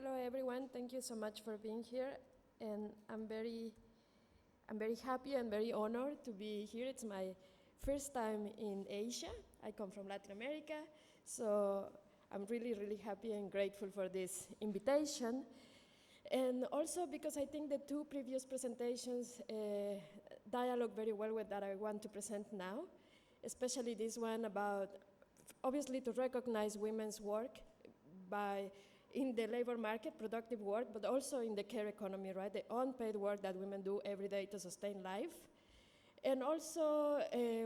Hello, everyone. Thank you so much for being here. And I'm very happy and very honored to be here. It's my first time in Asia. I come from Latin America, so I'm really, really happy and grateful for this invitation. And also because I think the two previous presentations dialogue very well with that I want to present now, especially this one about, obviously, to recognize women's work in the labor market, productive work, but also in the care economy, right? The unpaid work that women do every day to sustain life. And also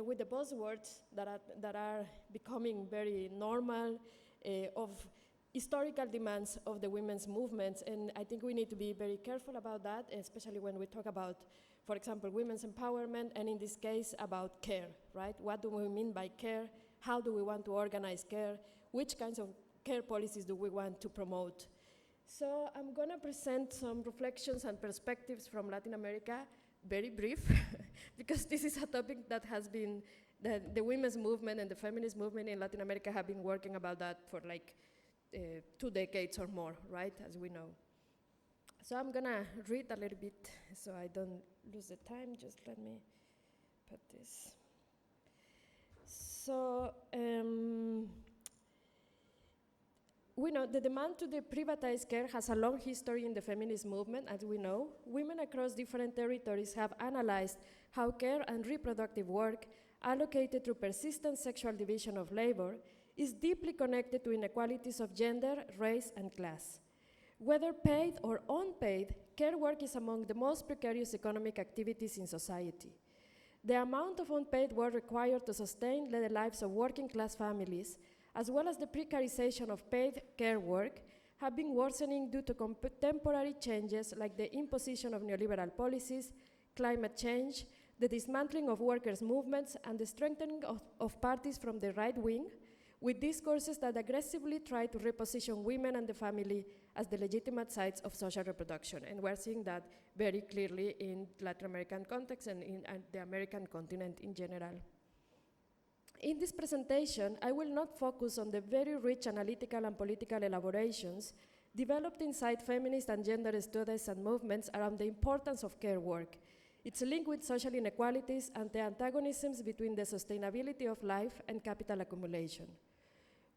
with the buzzwords that are becoming very normal of historical demands of the women's movements. And I think we need to be very careful about that, especially when we talk about, for example, women's empowerment, and in this case, about care, right? What do we mean by care? How do we want to organize care? Which kinds of care policies do we want to promote? So I'm gonna present some reflections and perspectives from Latin America, very brief, because this is a topic that has been, the women's movement and the feminist movement in Latin America have been working about that for like 2 decades or more, right, as we know. So I'm gonna read a little bit so I don't lose the time. Just let me put this. So, we know the demand to privatize care has a long history in the feminist movement, as we know. Women across different territories have analyzed how care and reproductive work, allocated through persistent sexual division of labor, is deeply connected to inequalities of gender, race, and class. Whether paid or unpaid, care work is among the most precarious economic activities in society. The amount of unpaid work required to sustain the lives of working class families, as well as the precarization of paid care work, have been worsening due to contemporary changes like the imposition of neoliberal policies, climate change, the dismantling of workers' movements, and the strengthening of parties from the right wing, with discourses that aggressively try to reposition women and the family as the legitimate sites of social reproduction. And we're seeing that very clearly in Latin American context and in the American continent in general. In this presentation, I will not focus on the very rich analytical and political elaborations developed inside feminist and gender studies and movements around the importance of care work, its link with social inequalities, and the antagonisms between the sustainability of life and capital accumulation.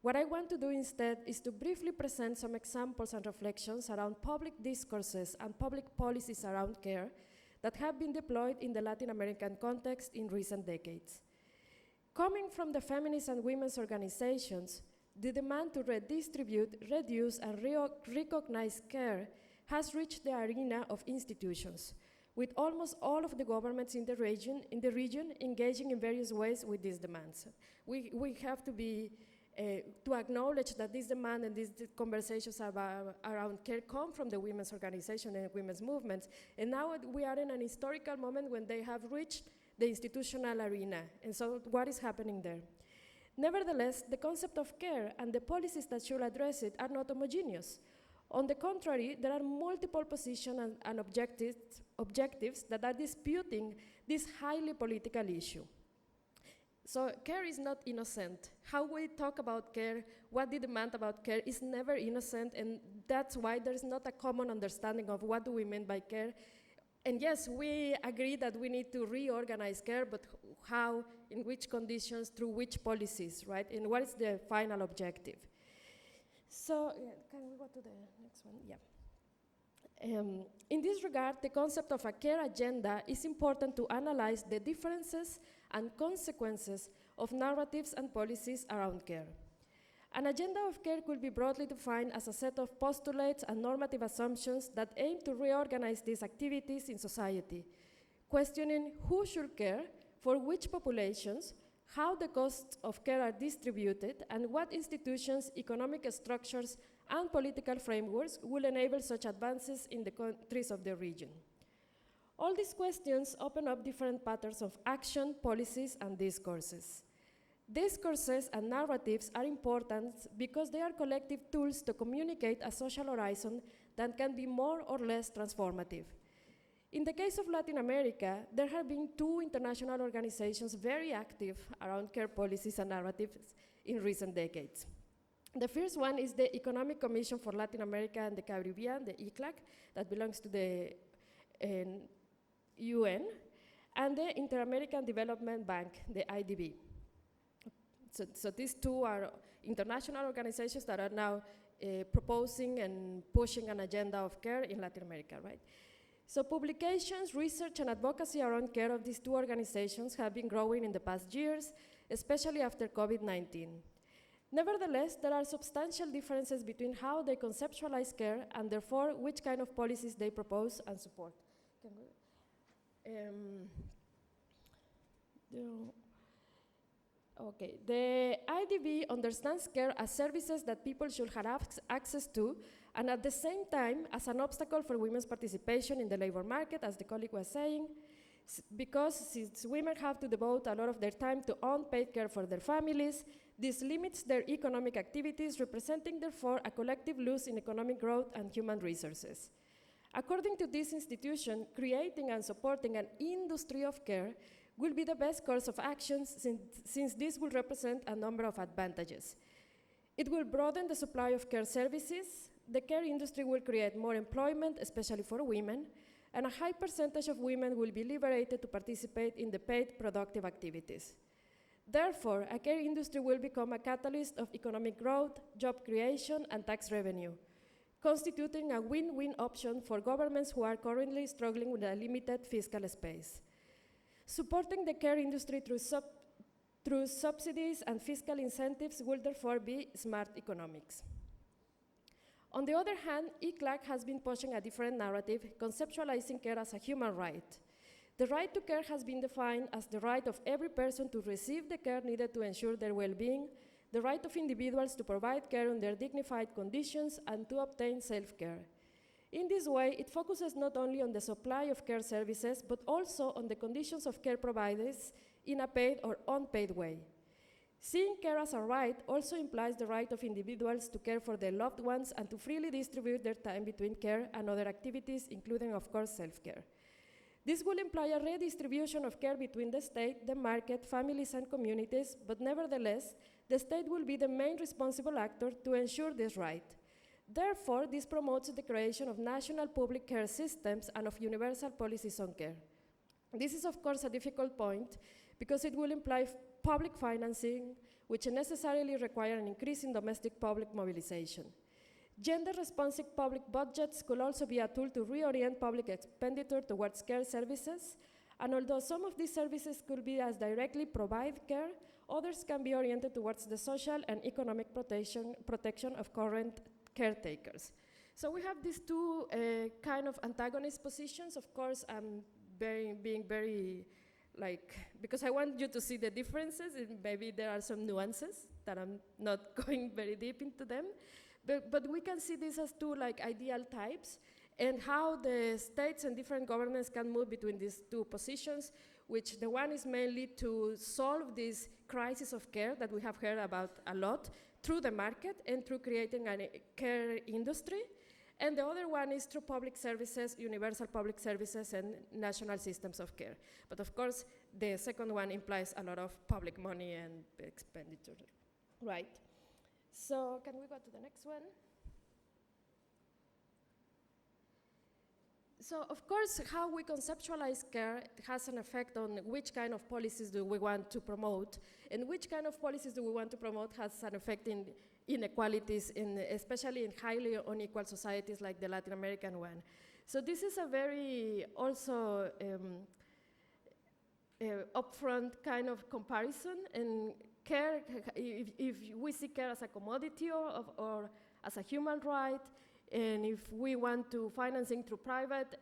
What I want to do instead is to briefly present some examples and reflections around public discourses and public policies around care that have been deployed in the Latin American context in recent decades. Coming from the feminist and women's organizations, the demand to redistribute, reduce, and recognize care has reached the arena of institutions, with almost all of the governments in the region engaging in various ways with these demands. We have to be to acknowledge that this demand and these conversations around care come from the women's organization and women's movements, and now we are in an historical moment when they have reached the institutional arena, and so what is happening there? Nevertheless, the concept of care and the policies that should address it are not homogeneous. On the contrary, there are multiple positions and objectives that are disputing this highly political issue. So care is not innocent. How we talk about care, what we demand about care is never innocent, and that's why there is not a common understanding of what do we mean by care. And yes, we agree that we need to reorganize care, but how, in which conditions, through which policies, right? And what is the final objective? So, yeah, can we go to the next one? Yeah. In this regard, the concept of a care agenda is important to analyze the differences and consequences of narratives and policies around care. An agenda of care could be broadly defined as a set of postulates and normative assumptions that aim to reorganize these activities in society, questioning who should care, for which populations, how the costs of care are distributed, and what institutions, economic structures, and political frameworks will enable such advances in the countries of the region. All these questions open up different patterns of action, policies, and discourses. Discourses and narratives are important because they are collective tools to communicate a social horizon that can be more or less transformative. In the case of Latin America, there have been 2 international organizations very active around care policies and narratives in recent decades. The first one is the Economic Commission for Latin America and the Caribbean, the ECLAC, that belongs to the UN, and the Inter-American Development Bank, the IDB. So these two are international organizations that are now proposing and pushing an agenda of care in Latin America, right? So publications, research, and advocacy around care of these two organizations have been growing in the past years, especially after COVID-19. Nevertheless, there are substantial differences between how they conceptualize care and therefore which kind of policies they propose and support. Okay, the IDB understands care as services that people should have access to, and at the same time as an obstacle for women's participation in the labor market, as the colleague was saying, because since women have to devote a lot of their time to unpaid care for their families, this limits their economic activities, representing therefore a collective loss in economic growth and human resources. According to this institution, creating and supporting an industry of care will be the best course of action since this will represent a number of advantages. It will broaden the supply of care services, the care industry will create more employment, especially for women, and a high percentage of women will be liberated to participate in the paid productive activities. Therefore, a care industry will become a catalyst of economic growth, job creation, and tax revenue, constituting a win-win option for governments who are currently struggling with a limited fiscal space. Supporting the care industry through subsidies and fiscal incentives will therefore be smart economics. On the other hand, ECLAC has been pushing a different narrative, conceptualizing care as a human right. The right to care has been defined as the right of every person to receive the care needed to ensure their well-being, the right of individuals to provide care under dignified conditions, and to obtain self-care. In this way, it focuses not only on the supply of care services, but also on the conditions of care providers in a paid or unpaid way. Seeing care as a right also implies the right of individuals to care for their loved ones and to freely distribute their time between care and other activities, including, of course, self-care. This will imply a redistribution of care between the state, the market, families, and communities, but nevertheless, the state will be the main responsible actor to ensure this right. Therefore, this promotes the creation of national public care systems and of universal policies on care. This is, of course, a difficult point because it will imply public financing, which necessarily require an increase in domestic public mobilization. Gender-responsive public budgets could also be a tool to reorient public expenditure towards care services, and although some of these services could be as directly provide care, others can be oriented towards the social and economic protection of current caretakers. So we have these two kind of antagonist positions. Of course, I'm being very, because I want you to see the differences, and maybe there are some nuances that I'm not going very deep into them. But we can see this as two ideal types, and how the states and different governments can move between these two positions, which the one is mainly to solve this crisis of care that we have heard about a lot through the market and through creating a care industry. And the other one is through public services, universal public services, and national systems of care. But of course, the second one implies a lot of public money and expenditure, right? So can we go to the next one? So of course, how we conceptualize care has an effect on which kind of policies do we want to promote, and which kind of policies do we want to promote has an effect in inequalities, especially in highly unequal societies like the Latin American one. So this is a very also upfront kind of comparison, and care, if we see care as a commodity or as a human right, and if we want to financing through private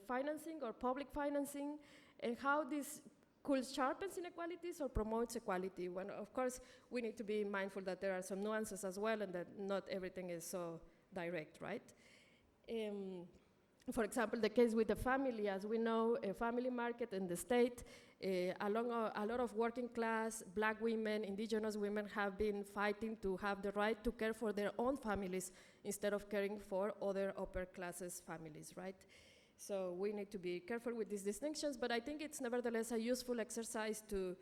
financing or public financing, and how this could sharpen inequalities or promotes equality. When, of course, we need to be mindful that there are some nuances as well, and that not everything is so direct, right? For example, the case with the family, as we know, a family market in the state, a lot of working class, Black women, indigenous women have been fighting to have the right to care for their own families instead of caring for other upper classes families, right? So we need to be careful with these distinctions, but I think it's nevertheless a useful exercise to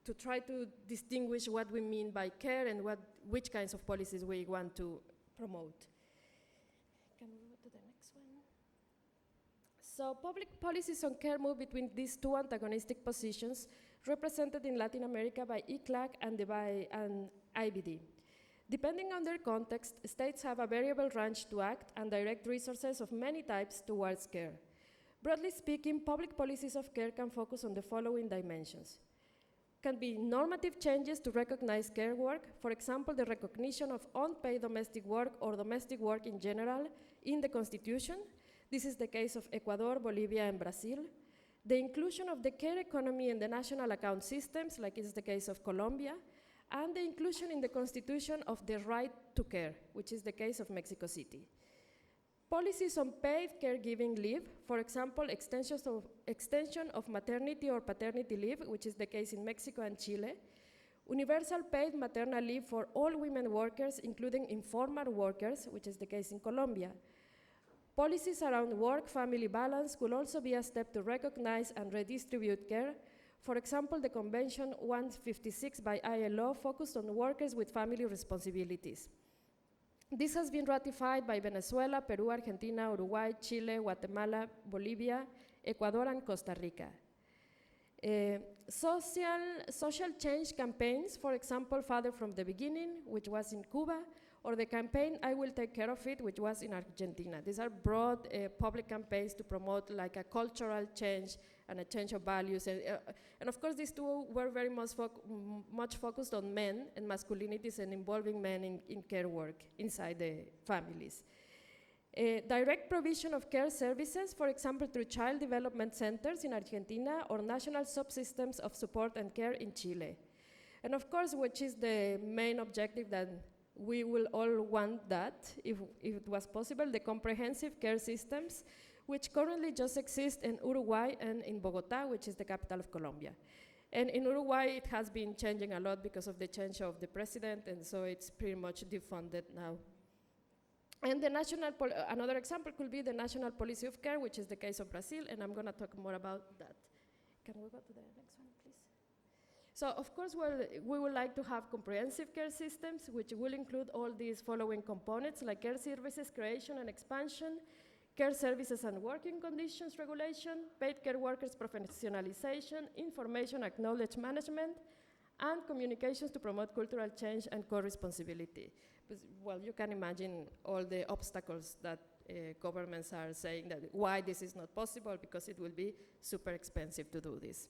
to try to distinguish what we mean by care and which kinds of policies we want to promote. Can we go to the next one? So public policies on care move between these two antagonistic positions represented in Latin America by ICLAC and IBD. Depending on their context, states have a variable range to act and direct resources of many types towards care. Broadly speaking, public policies of care can focus on the following dimensions. Can be normative changes to recognize care work, for example, the recognition of unpaid domestic work or domestic work in general in the Constitution. This is the case of Ecuador, Bolivia, and Brazil. The inclusion of the care economy in the national account systems, like is the case of Colombia, and the inclusion in the Constitution of the right to care, which is the case of Mexico City. Policies on paid caregiving leave, for example, extension of maternity or paternity leave, which is the case in Mexico and Chile. Universal paid maternal leave for all women workers, including informal workers, which is the case in Colombia. Policies around work-family balance could also be a step to recognize and redistribute care. For example, the Convention 156 by ILO focused on workers with family responsibilities. This has been ratified by Venezuela, Peru, Argentina, Uruguay, Chile, Guatemala, Bolivia, Ecuador, and Costa Rica. Social change campaigns, for example, Father from the Beginning, which was in Cuba, or the campaign I Will Take Care of It, which was in Argentina. These are broad public campaigns to promote like a cultural change and a change of values. And of course, these two were very much focused on men and masculinities and involving men in care work inside the families. Direct provision of care services, for example, through child development centers in Argentina or national subsystems of support and care in Chile. And of course, which is the main objective that we will all want that, if it was possible, the comprehensive care systems, which currently just exist in Uruguay and in Bogota, which is the capital of Colombia. And in Uruguay, it has been changing a lot because of the change of the president, and so it's pretty much defunded now. And the another example could be the national policy of care, which is the case of Brazil, and I'm gonna talk more about that. Can we go to the next one, please? So of course, we would like to have comprehensive care systems, which will include all these following components, like care services creation and expansion, care services and working conditions regulation, paid care workers professionalization, information acknowledge management, and communications to promote cultural change and co-responsibility. Well, you can imagine all the obstacles that governments are saying that why this is not possible, because it will be super expensive to do this.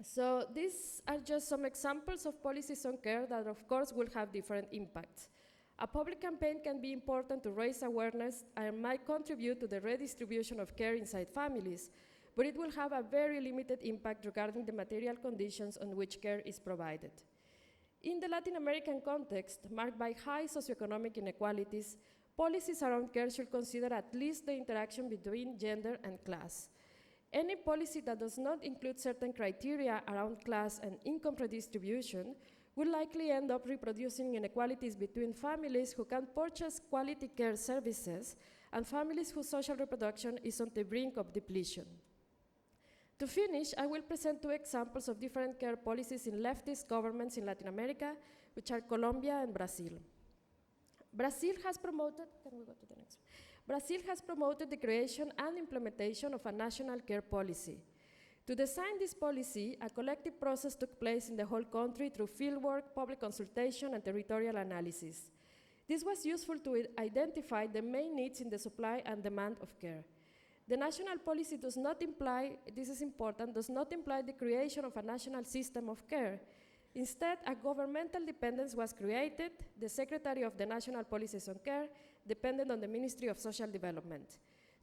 So these are just some examples of policies on care that of course will have different impacts. A public campaign can be important to raise awareness and might contribute to the redistribution of care inside families, but it will have a very limited impact regarding the material conditions on which care is provided. In the Latin American context, marked by high socioeconomic inequalities, policies around care should consider at least the interaction between gender and class. Any policy that does not include certain criteria around class and income redistribution will likely end up reproducing inequalities between families who can purchase quality care services and families whose social reproduction is on the brink of depletion. To finish, I will present two examples of different care policies in leftist governments in Latin America, which are Colombia and Brazil. Brazil has promoted, can we go to the next one? Brazil has promoted the creation and implementation of a national care policy. To design this policy, a collective process took place in the whole country through fieldwork, public consultation, and territorial analysis. This was useful to identify the main needs in the supply and demand of care. The national policy does not imply, this is important, does not imply the creation of a national system of care. Instead, a governmental dependence was created. The Secretary of the National Policies on Care depended on the Ministry of Social Development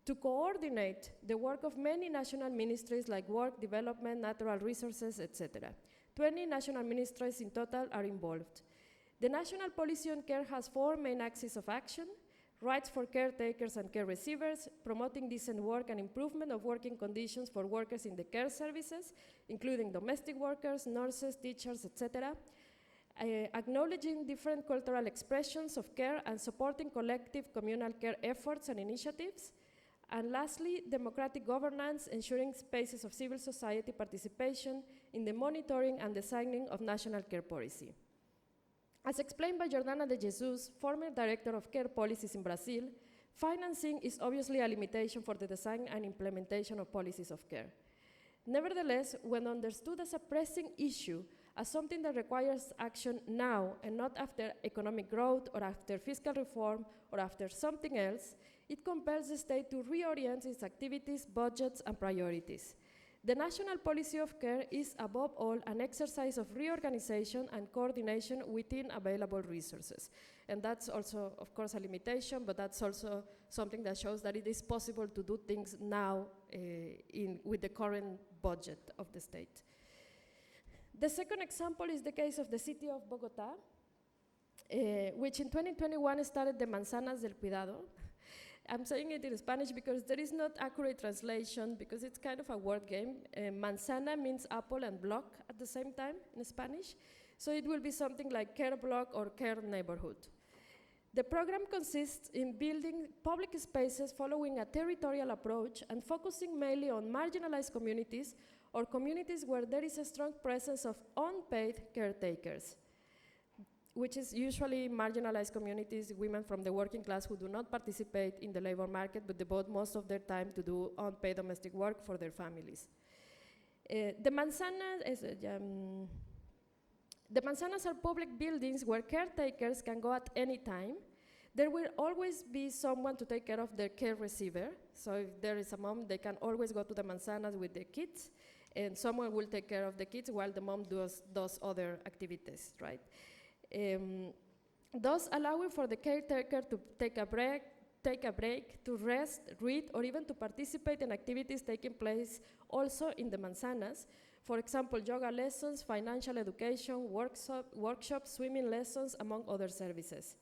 to coordinate the work of many national ministries like work, development, natural resources, etc. 20 national ministries in total are involved. The national policy on care has 4 main axes of action: rights for caretakers and care receivers, promoting decent work and improvement of working conditions for workers in the care services, including domestic workers, nurses, teachers, etc., acknowledging different cultural expressions of care and supporting collective communal care efforts and initiatives, And lastly, democratic governance, ensuring spaces of civil society participation in the monitoring and designing of national care policy. As explained by Jordana de Jesus, former director of care policies in Brazil, financing is obviously a limitation for the design and implementation of policies of care. Nevertheless, when understood as a pressing issue, as something that requires action now and not after economic growth or after fiscal reform or after something else, it compels the state to reorient its activities, budgets, and priorities. The national policy of care is, above all, an exercise of reorganization and coordination within available resources. And that's also, of course, a limitation, but that's also something that shows that it is possible to do things now with the current budget of the state. The second example is the case of the city of Bogota, which in 2021 started the Manzanas del Cuidado. I'm saying it in Spanish because there is not accurate translation because it's kind of a word game. Manzana means apple and block at the same time in Spanish. So it will be something like care block or care neighborhood. The program consists in building public spaces following a territorial approach and focusing mainly on marginalized communities or communities where there is a strong presence of unpaid caretakers, which is usually marginalized communities, women from the working class who do not participate in the labor market, but devote most of their time to do unpaid domestic work for their families. The manzanas are public buildings where caretakers can go at any time. There will always be someone to take care of their care receiver. So if there is a mom, they can always go to the manzanas with their kids, and someone will take care of the kids while the mom does other activities, right? Thus allowing for the caretaker to take a break, to rest, read, or even to participate in activities taking place also in the manzanas. For example, yoga lessons, financial education, workshops, swimming lessons, among other services.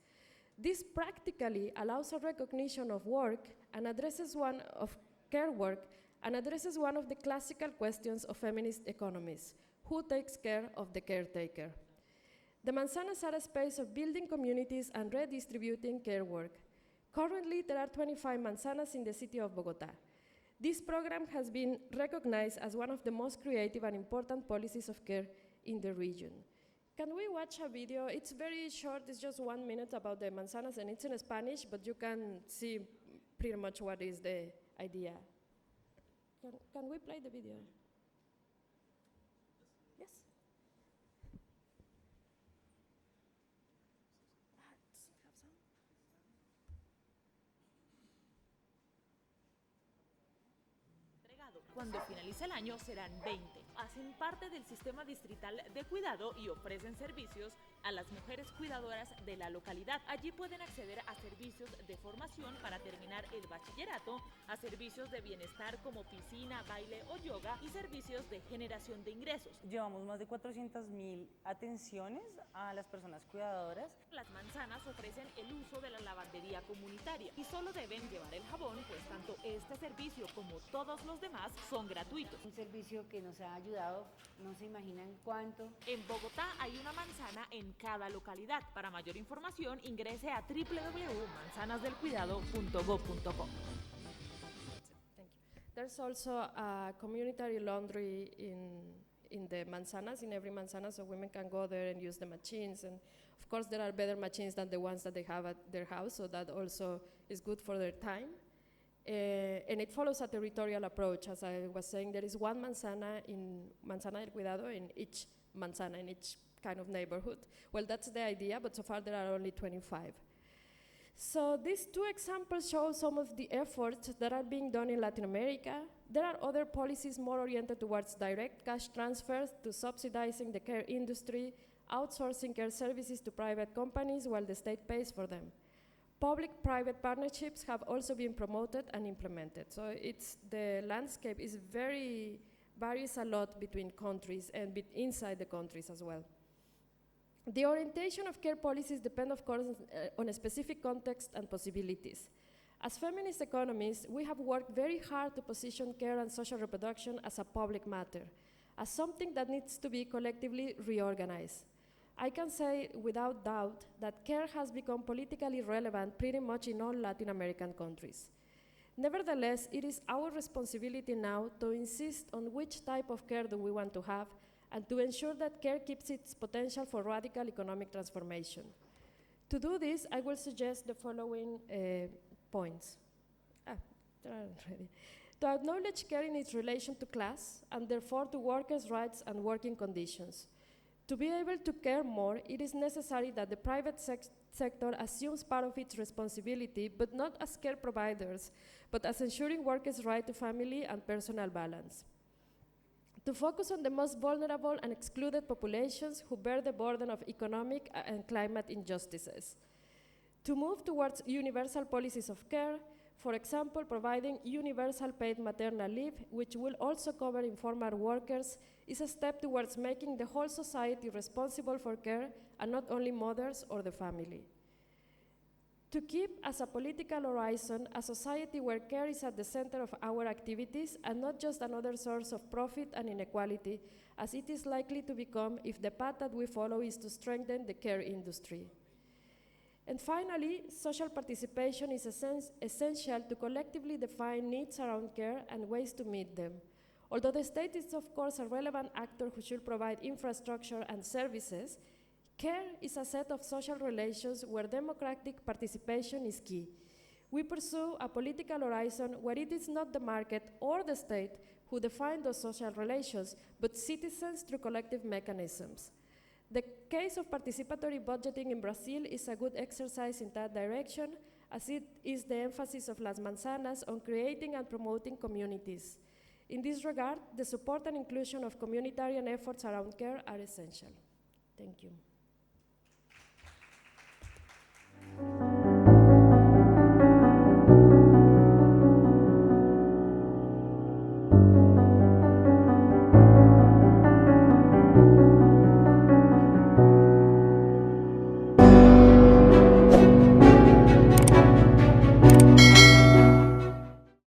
This practically allows a recognition of work and addresses one of care work and addresses one of the classical questions of feminist economies: who takes care of the caretaker? The manzanas are a space of building communities and redistributing care work. Currently, there are 25 manzanas in the city of Bogota. This program has been recognized as one of the most creative and important policies of care in the region. Can we watch a video? It's very short, it's just 1 minute about the manzanas, and it's in Spanish, but you can see pretty much what is the idea. Can we play the video? Yes. Cuando finalice el año serán 20. Hacen parte del sistema distrital de cuidado y ofrecen servicios a las mujeres cuidadoras de la localidad. Allí pueden acceder a servicios de formación para terminar el bachillerato, a servicios de bienestar como piscina, baile o yoga y servicios de generación de ingresos. Llevamos más de 400.000 atenciones a las personas cuidadoras. Las manzanas ofrecen el uso de la lavandería comunitaria y solo deben llevar el jabón, pues tanto este servicio como todos los demás son gratuitos. Un servicio que nos ha ayudado, no se imaginan cuánto. En Bogotá hay una manzana en cada localidad. Para mayor información ingrese a www.manzanasdelcuidado.gov.co. There's also a community laundry in the manzanas, in every manzana, so women can go there and use the machines. And of course, there are better machines than the ones that they have at their house, so that also is good for their time. And it follows a territorial approach. As I was saying, there is one manzana del Cuidado in each manzana, in each kind of neighborhood. Well, that's the idea, but so far there are only 25. So these two examples show some of the efforts that are being done in Latin America. There are other policies more oriented towards direct cash transfers to subsidizing the care industry, outsourcing care services to private companies while the state pays for them. Public-private partnerships have also been promoted and implemented. So the landscape varies a lot between countries and inside the countries as well. The orientation of care policies depend, of course, on a specific context and possibilities. As feminist economists, we have worked very hard to position care and social reproduction as a public matter, as something that needs to be collectively reorganized. I can say without doubt that care has become politically relevant pretty much in all Latin American countries. Nevertheless, it is our responsibility now to insist on which type of care do we want to have and to ensure that care keeps its potential for radical economic transformation. To do this, I will suggest the following points. There are already. To acknowledge care in its relation to class, and therefore to workers' rights and working conditions. To be able to care more, it is necessary that the private sector assumes part of its responsibility, but not as care providers, but as ensuring workers' right to family and personal balance. To focus on the most vulnerable and excluded populations who bear the burden of economic and climate injustices. To move towards universal policies of care, for example, providing universal paid maternal leave, which will also cover informal workers, is a step towards making the whole society responsible for care and not only mothers or the family. To keep as a political horizon a society where care is at the center of our activities and not just another source of profit and inequality, as it is likely to become if the path that we follow is to strengthen the care industry. And finally, social participation is essential to collectively define needs around care and ways to meet them. Although the state is, of course, a relevant actor who should provide infrastructure and services, care is a set of social relations where democratic participation is key. We pursue a political horizon where it is not the market or the state who define those social relations, but citizens through collective mechanisms. The case of participatory budgeting in Brazil is a good exercise in that direction, as it is the emphasis of Las Manzanas on creating and promoting communities. In this regard, the support and inclusion of communitarian efforts around care are essential. Thank you.